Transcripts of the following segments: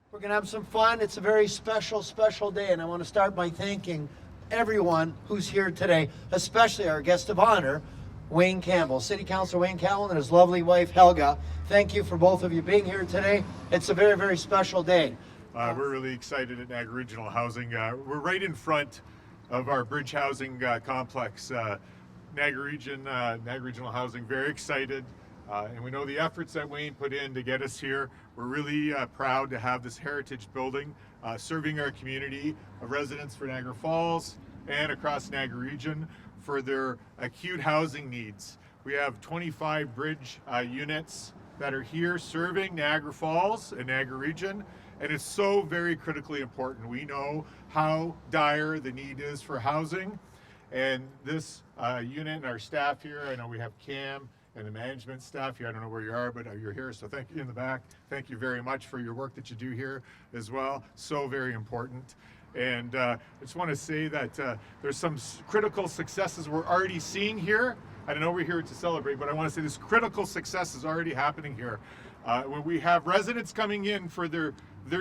We're going to have some fun. It's a very special, special day, and I want to start by thanking everyone who's here today, especially our guest of honor, Wayne Campbell. City Councillor Wayne Campbell and his lovely wife, Helga. Thank you for both of you being here today. It's a very, very special day. We're really excited at Niagara Regional Housing. We're right in front of our bridge housing complex. Niagara Regional Housing, very excited. And we know the efforts that Wayne put in to get us here. We're really proud to have this heritage building serving our community of residents for Niagara Falls and across Niagara Region for their acute housing needs. We have 25 bridge units that are here serving Niagara Falls and Niagara Region, and it's so very critically important. We know how dire the need is for housing, and this unit and our staff here, I know we have Cam and the management staff here. I don't know where you are, but you're here, so thank you in the back. Thank you very much for your work that you do here as well. So very important. And I just want to say that there's some critical successes we're already seeing here. I know we're here to celebrate, but I want to say this critical success is already happening here. When we have residents coming in for their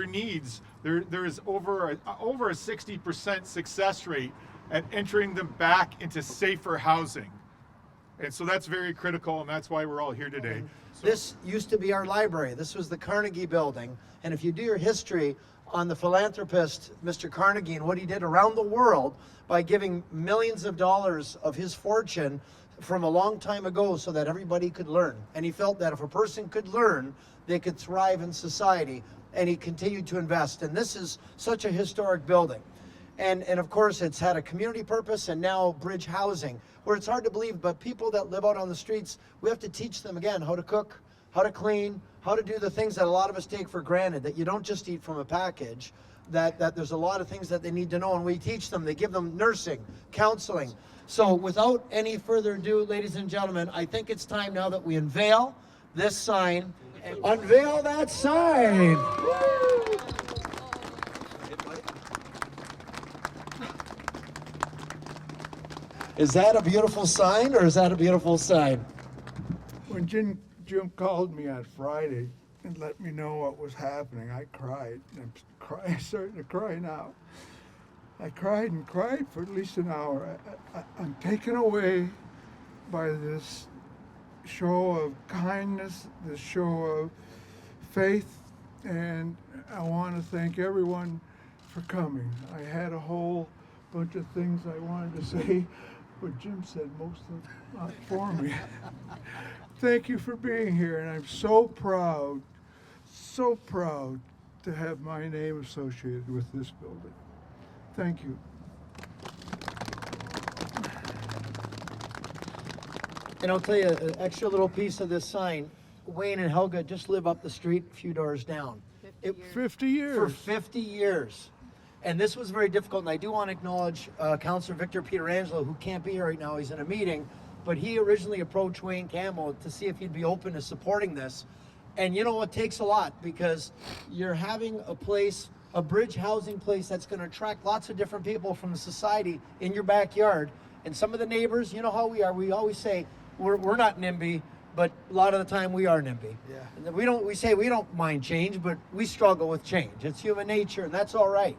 needs, there is over a 60% success rate at entering them back into safer housing. And so that's very critical, and that's why we're all here today. This used to be our library. This was the Carnegie building. And if you do your history on the philanthropist, Mr. Carnegie, and what he did around the world by giving millions of dollars of his fortune from a long time ago so that everybody could learn. And he felt that if a person could learn, they could thrive in society. And he continued to invest. And this is such a historic building. And of course, it's had a community purpose, and now bridge housing, where it's hard to believe, but people that live out on the streets, we have to teach them again how to cook, how to clean, how to do the things that a lot of us take for granted, that you don't just eat from a package, that there's a lot of things that they need to know, and we teach them. They give them nursing, counseling. So without any further ado, ladies and gentlemen, I think it's time now that we unveil this sign. Unveil that sign! Is that a beautiful sign, or is that a beautiful sign? When Jim called me on Friday and let me know what was happening, I cried. I'm starting to cry now. I cried and cried for at least an hour. I'm taken away by this show of kindness, this show of faith, and I want to thank everyone for coming. I had a whole bunch of things I wanted to say, but Jim said most of them not for me. Thank you for being here, and I'm so proud to have my name associated with this building. Thank you. And I'll tell you an extra little piece of this sign. Wayne and Helga just live up the street a few doors down. 50 years. For 50 years. And this was very difficult, and I do want to acknowledge Councillor Victor Pietrangelo, who can't be here right now. He's in a meeting, but he originally approached Wayne Campbell to see if he'd be open to supporting this. And you know, it takes a lot, because you're having a place, a bridge housing place that's going to attract lots of different people from the society in your backyard. And some of the neighbors, you know how we are. We always say we're not NIMBY, but a lot of the time we are NIMBY. Yeah. And we say we don't mind change, but we struggle with change. It's human nature, and that's all right.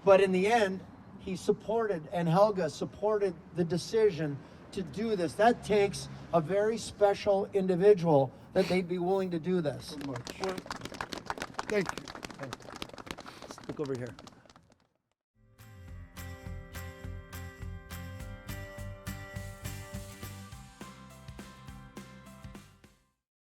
But in the end, he supported, and Helga supported the decision to do this. That takes a very special individual that they'd be willing to do this. So much. Thank you. Let's look over here.